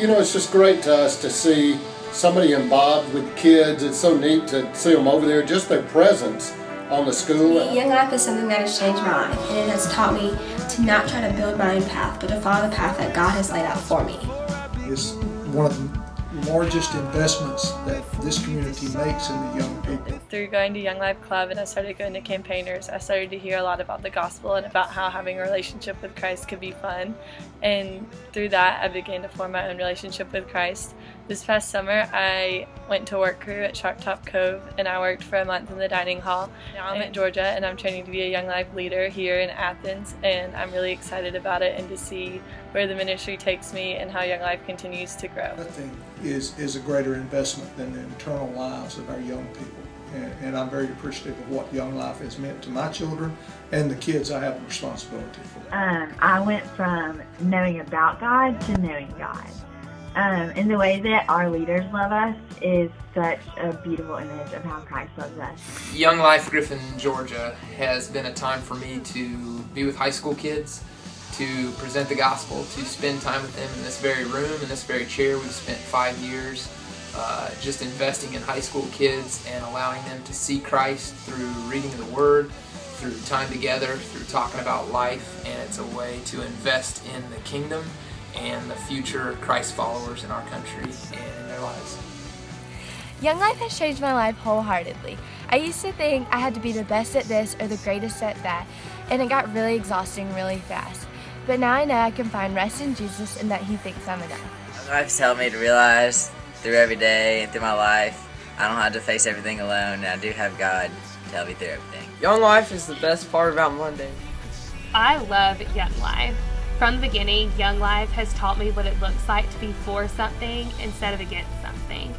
it's just great to us to see somebody involved with kids. It's so neat to see them over there, just their presence on the school. Young Life is something that has changed my life, and it has taught me to not try to build my own path, but to follow the path that God has laid out for me. It's one of the largest investments that this community makes in the young people. Through going to Young Life Club and I started going to campaigners, I started to hear a lot about the gospel and about how having a relationship with Christ could be fun. And through that, I began to form my own relationship with Christ. This past summer, I went to work crew at Sharp Top Cove, and I worked for a month in the dining hall. Now I'm at Georgia, and I'm training to be a Young Life leader here in Athens, and I'm really excited about it and to see where the ministry takes me and how Young Life continues to grow. Nothing is a greater investment than the eternal lives of our young people. And I'm very appreciative of what Young Life has meant to my children and the kids I have a responsibility for. I went from knowing about God to knowing God. And the way that our leaders love us is such a beautiful image of how Christ loves us. Young Life Griffin, Georgia has been a time for me to be with high school kids, to present the gospel, to spend time with them in this very room, in this very chair. We've spent 5 years just investing in high school kids and allowing them to see Christ through reading the Word, through time together, through talking about life, and it's a way to invest in the kingdom and the future Christ followers in our country and in their lives. Young Life has changed my life wholeheartedly. I used to think I had to be the best at this or the greatest at that, and it got really exhausting really fast. But now I know I can find rest in Jesus and that He thinks I'm enough. Young Life has helped me to realize through every day and through my life, I don't have to face everything alone, and I do have God to help me through everything. Young Life is the best part about Monday. I love Young Life. From the beginning, Young Life has taught me what it looks like to be for something instead of against something.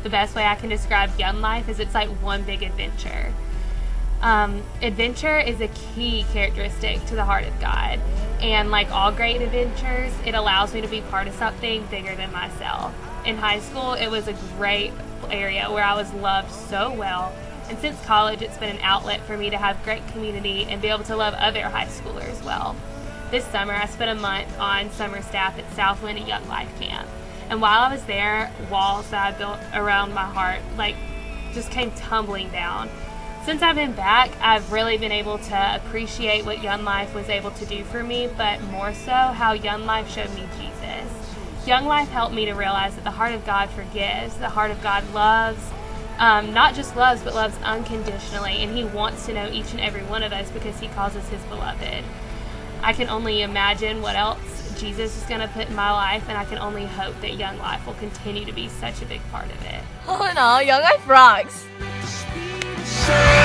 The best way I can describe Young Life is it's like one big adventure. Adventure is a key characteristic to the heart of God. And like all great adventures, it allows me to be part of something bigger than myself. In high school, it was a great area where I was loved so well. And since college, it's been an outlet for me to have great community and be able to love other high schoolers well. This summer, I spent a month on summer staff at Southwind at Young Life Camp. And while I was there, walls that I built around my heart just came tumbling down. Since I've been back, I've really been able to appreciate what Young Life was able to do for me, but more so how Young Life showed me Jesus. Young Life helped me to realize that the heart of God forgives, the heart of God loves, not just loves, but loves unconditionally, and He wants to know each and every one of us because He calls us His beloved. I can only imagine what else Jesus is going to put in my life, and I can only hope that Young Life will continue to be such a big part of it. All in all, Young Life rocks! Say